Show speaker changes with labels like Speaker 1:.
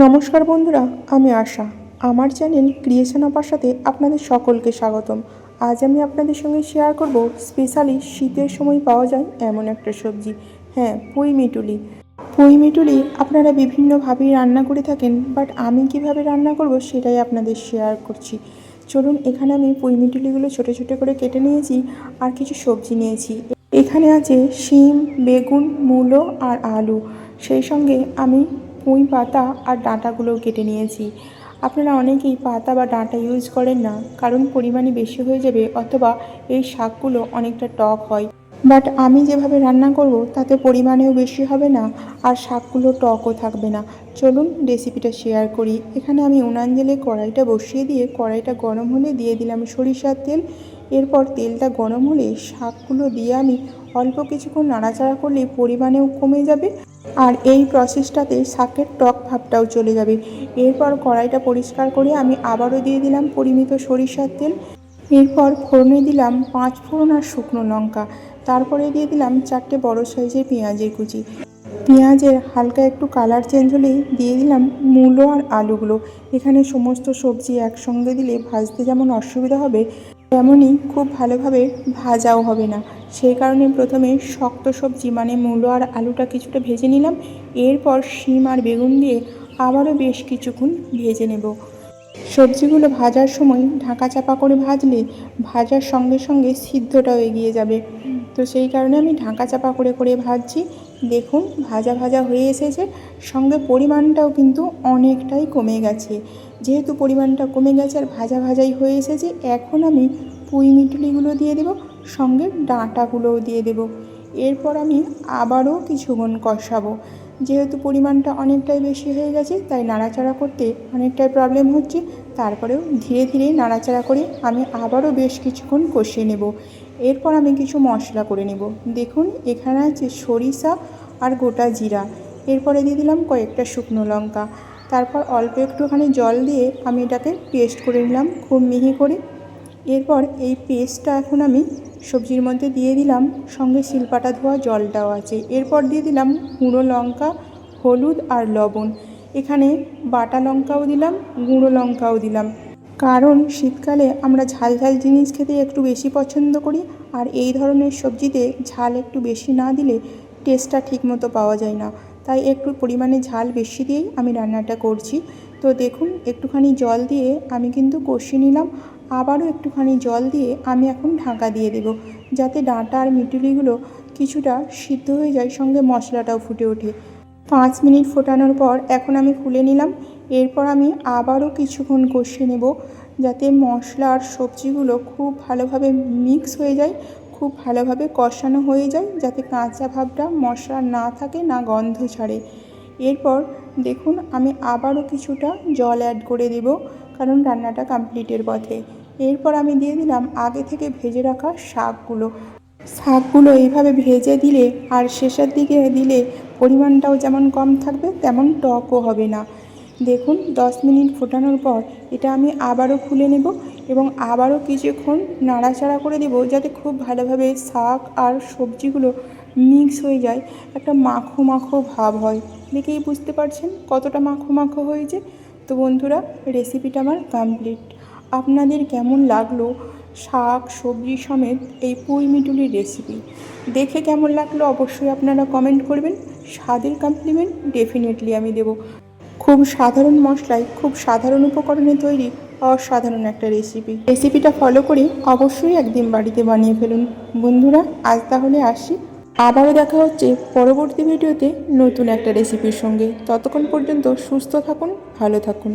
Speaker 1: নমস্কার বন্ধুরা, আমি আশা। আমার চ্যানেল ক্রিয়েশন অফ আশাতে আপনাদের সকলকে স্বাগতম। আজ আমি আপনাদের সঙ্গে শেয়ার করব স্পেশালি শীতের সময় পাওয়া যায় এমন একটা সবজি। হ্যাঁ, পুঁই মিটুলি। পুঁই মিটুলি আপনারা বিভিন্নভাবেই রান্না করে থাকেন, বাট আমি কিভাবে রান্না করব সেটাই আপনাদের শেয়ার করছি। চলুন, এখানে আমি পুঁই মিটুলিগুলো ছোটো ছোটো করে কেটে নিয়েছি আর কিছু সবজি নিয়েছি। এখানে আছে শিম, বেগুন, মূলো আর আলু। সেই সঙ্গে আমি পুঁই পাতা আর ডাঁটাগুলোও কেটে নিয়েছি। আপনারা অনেকেই পাতা বা ডাঁটা ইউজ করেন না, কারণ পরিমাণে বেশি হয়ে যাবে অথবা এই শাকগুলো অনেকটা টক হয়। বাট আমি যেভাবে রান্না করব তাতে পরিমাণেও বেশি হবে না আর শাকগুলো টকও থাকবে না। চলুন রেসিপিটা শেয়ার করি। এখানে আমি উনান জেলে কড়াইটা বসিয়ে দিয়ে কড়াইটা গরম হলে দিয়ে দিলাম সরিষার তেল। এরপর তেলটা গরম হলে শাকগুলো দিয়ে আমি অল্প কিছুক্ষণ নাড়াচাড়া করলে পরিমাণেও কমে যাবে আর এই প্রসেসটাতে শাকের টক ভাবটাও চলে যাবে। এরপর কড়াইটা পরিষ্কার করে আমি আবারও দিয়ে দিলাম পরিমিত সরিষার তেল। এরপর ফোড়নে দিলাম 5 ফোড়ন আর শুকনো লঙ্কা। তারপরে দিয়ে দিলাম 4টে বড় সাইজের পেঁয়াজের কুচি। পেঁয়াজের হালকা একটু কালার চেঞ্জ হলেই দিয়ে দিলাম মূলো আর আলুগুলো। এখানে সমস্ত সবজি একসঙ্গে দিলে ভাজতে যেমন অসুবিধা হবে, তেমনই খুব ভালোভাবে ভাজাও হবে না। সেই কারণে প্রথমে শক্ত সবজি মানে মূলো আর আলুটা কিছুটা ভেজে নিলাম। এরপর শিম আর বেগুন দিয়ে আবারও বেশ কিছুক্ষণ ভেজে নেব। সবজিগুলো ভাজার সময় ঢাকা চাপা করে ভাজলে ভাজার সঙ্গে সঙ্গে সিদ্ধটাও এগিয়ে যাবে। তো সেই কারণে আমি ঢাকা চাপা করে করে ভাজছি। দেখুন ভাজা ভাজা হয়ে এসেছে, সঙ্গে পরিমাণটাও কিন্তু অনেকটাই কমে গেছে। যেহেতু পরিমাণটা কমে গেছে আর ভাজা ভাজাই হয়ে এসেছে, এখন আমি পুঁই মিটুলিগুলো দিয়ে দেব, সঙ্গে ডাঁটাগুলোও দিয়ে দেব। এরপর আমি আবারও কিছুক্ষণ কষাবো। যেহেতু পরিমাণটা অনেকটাই বেশি হয়ে গেছে তাই নাড়াচাড়া করতে অনেকটাই প্রবলেম হচ্ছে। তারপরেও ধীরে ধীরে নাড়াচাড়া করে আমি আবারও বেশ কিছুক্ষণ কষিয়ে নেব। এরপর আমি কিছু মশলা করে নেব। দেখুন এখানে আছে সরিষা আর গোটা জিরা। এরপরে দিয়ে দিলাম কয়েকটা শুকনো লঙ্কা। তারপর অল্প একটুখানি জল দিয়ে আমি এটাকে পেস্ট করে নিলাম খুব মিহি করে। এরপর এই পেস্টটা এখন আমি সবজির মধ্যে দিয়ে দিলাম, সঙ্গে শিলপাটা ধোয়া জলটাও আছে। এরপর দিয়ে দিলাম গুঁড়ো লঙ্কা, হলুদ আর লবণ। এখানে বাটা লঙ্কাও দিলাম, গুঁড়ো লঙ্কাও দিলাম, কারণ শীতকালে আমরা ঝাল ঝাল জিনিস খেতে একটু বেশি পছন্দ করি আর এই ধরনের সবজিতে ঝাল একটু বেশি না দিলে টেস্টটা ঠিকমতো পাওয়া যায় না। তাই একটু পরিমাণে ঝাল বেশি দিয়েই আমি রান্নাটা করছি। তো দেখুন একটুখানি জল দিয়ে আমি কিন্তু কষিয়ে নিলাম। আবারও একটুখানি জল দিয়ে আমি এখন ঢাকা দিয়ে দেব, যাতে ডাঁটা আর মিটুলিগুলো কিছুটা সিদ্ধ হয়ে যায়, সঙ্গে মশলাটাও ফুটে ওঠে। 5 মিনিট ফোটানোর পর এখন আমি খুলে নিলাম। এরপর আমি আবারও কিছুক্ষণ কষিয়ে নেব, যাতে মশলা আর সবজিগুলো খুব ভালোভাবে মিক্স হয়ে যায়, খুব ভালোভাবে কষানো হয়ে যায়, যাতে কাঁচা ভাবটা মশলা না থাকে, না গন্ধ ছাড়ে। এরপর দেখুন আমি আবারও কিছুটা জল অ্যাড করে দেব, কারণ রান্নাটা কমপ্লিটের পথে। এরপর আমি দিয়ে দিলাম আগে থেকে ভেজে রাখা শাকগুলো এইভাবে ভেজে দিলে আর শেষের দিকে দিলে পরিমাণটাও যেমন কম থাকবে তেমন টকও হবে না। দেখুন 10 মিনিট ফোটানোর পর এটা আমি আবারও খুলে নেব এবং আবারও কিছুক্ষণ নাড়াচাড়া করে দেব, যাতে খুব ভালোভাবে শাক আর সবজিগুলো মিক্স হয়ে যায়, একটা মাখো মাখো ভাব হয়। দেখেই বুঝতে পারছেন কতটা মাখো মাখো হয়েছে। তো বন্ধুরা, রেসিপিটা আমার কমপ্লিট। আপনাদের কেমন লাগলো শাক সবজি সমেত এই পুঁই মিটুলির রেসিপি? দেখে কেমন লাগলো অবশ্যই আপনারা কমেন্ট করবেন। স্বাদের কমপ্লিমেন্ট ডেফিনেটলি আমি দেব। খুব সাধারণ মশলায় খুব সাধারণ উপকরণে তৈরি অসাধারণ একটা রেসিপিটা ফলো করে অবশ্যই একদিন বাড়িতে বানিয়ে ফেলুন। বন্ধুরা, আজ তাহলে আসি। আবারও দেখা হচ্ছে পরবর্তী ভিডিওতে নতুন একটা রেসিপির সঙ্গে। ততক্ষণ পর্যন্ত সুস্থ থাকুন, ভালো থাকুন।